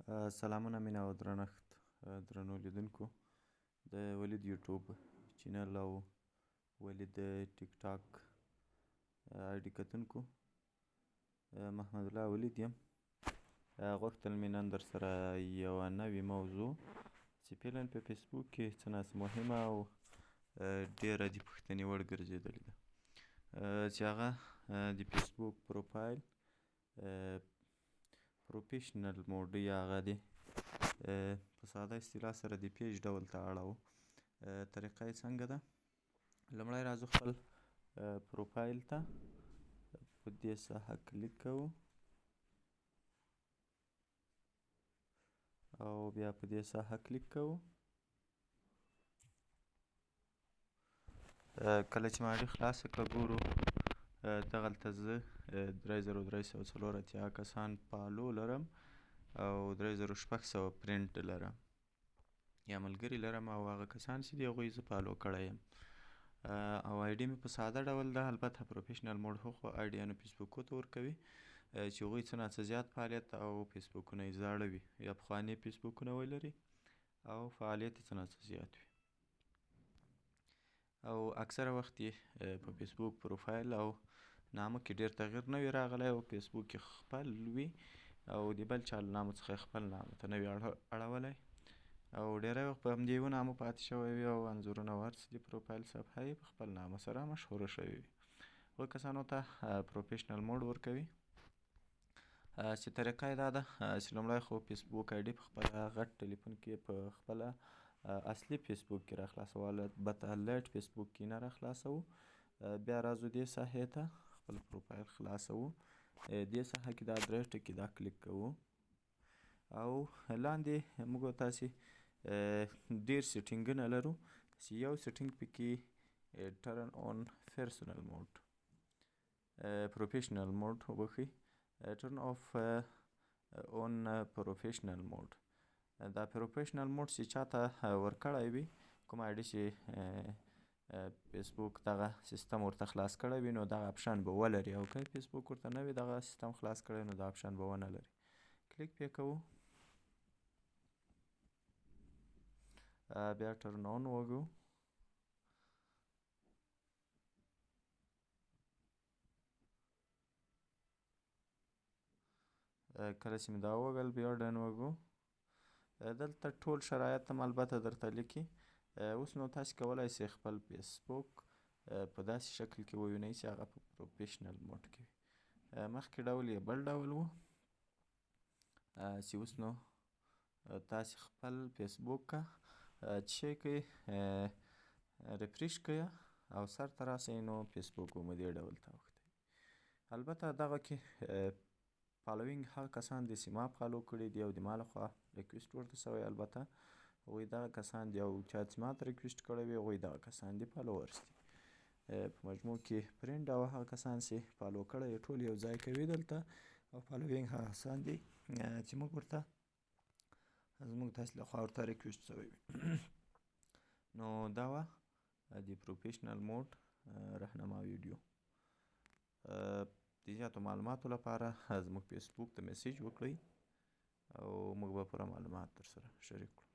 سلامونه مینه او درنښت درنو لیدونکو د ولید یوټیوب چینل او ولید ټیک ټاک آی ډي کتونکو محمد الله ولید یم. غوښتل مې نن در سره یوه نوې موضوع چې فعلا په فیسبوک کې څه ناڅه مهمه او ډېره د پوښتنې وړ ګرځېدلې ده چې هغه د فیسبوک پروفایل پروفیشنل موډ یا هغه دی په ساده اصطلاح سره د پیج ډول ته اړوو. طریقه یې څنګه ده؟ لومړی راځو خپل پروفایل ته په دې ساحه کلیک کوو او بیا په دې ساحه کلیک کوو. کله چې ماډي خلاصه کړه ګورو دغلته زه 3384 کسان فالو لرم او 3600 پرنټ لرم یا ملګري لرم او هغه کسان چې دي هغوی زه فالو کړی یم او آی ډي مې په ساده ډول ده. البته پروفیشنل موډ هغو آی ډیانو فیسبوکو ته ورکوي چې هغوی څه ناڅه زیات فعالیت او فیسبوکونه یې زاړه وي یا پخواني فیسبوکونه ولري او فعالیت یې څه ناڅه زیات وي او اکثره وخت یې په فیسبوک پروفایل او نامه کې ډېر تغییر نه وي راغلی او فیسبوک یې خپل وي او د بل چا له نامه څخه یې خپل نامه ته نه وي اړولی او ډېری وخت په همدې یوه نامه پاتې شوی وي او انځورونه او هر څه د پروفایل صفحه یې په خپل نامه سره مشهوره شوې وي. هغو کسانو ته پروفیشنل موډ ورکوي چې طریقه یې دا ده چې لومړی خو فیسبوک آی ډي په خپله غټ ټلیفون کې په خپله اصلي فیسبوک کې راخلاصوو، البته لایټ فیسبوک کې نه راخلاصوو. بیا راځو دې ساحې ته خپل پروفایل خلاصوو، دې ساحه کې دا درې ټکي دا کلیک کوو او لاندې موږ او تاسې ډېر سیټینګونه لرو چې یو سیټینګ پکې ټرن اون پرسنل موډ پروفیشنل موډ وبښئ ټرن آف اون پروفیشنل موډ. دا پروفیشنل موډ چې چاته ورکړی وي کوم آی ډي چې فیسبوک دغه سیستم ورته خلاص کړی وي نو دغه اپشن به ولري او که فیسبوک ورته نه وي دغه سیستم خلاص کړی نو دا اپشن به ونه لري. کلیک پې کوو بیا ټرن آن وږو کله چې مې دا ووږل بیا ډن وږو. دلته ټول شرایط هم البته درته لیکي. اوس نو تاسې کولی شئ خپل فیسبوک په داسې شکل کې ووینئ چې هغه په پروفیشنل موډ کې وي. مخکې ډول یې بل ډول و چې اوس نو تاسې خپل فیسبوک چې شی کوئ ریفریش کوئ او سر ته راسئ نو فیسبوک به مو دې ډول ته اوښتی. البته دغه کې فالوینګ هغه کسان دي چې ما فالو کړي دي او د ما لخوا ریکویسټ ورته سوی، البته هغوی دغه کسان دي او چا چې ما ته ریکویسټ کړی وي هغوی دغه کسان دي فالوورز دي. په مجموع کې فرینډ او هغه کسان چې فالو کړی یې ټول یو ځای کوي دلته او فالوینګ هغه کسان دي چې موږ ورته زموږ تاسې لخوا ورته ریکویسټ سوی وي. نو دا وه د پروفیشنل موډ رهنما ویډیو. د زیاتو معلوماتو لپاره زموږ فیسبوک ته میسیج وکړئ او موږ به پوره معلومات در سره شریک کړو.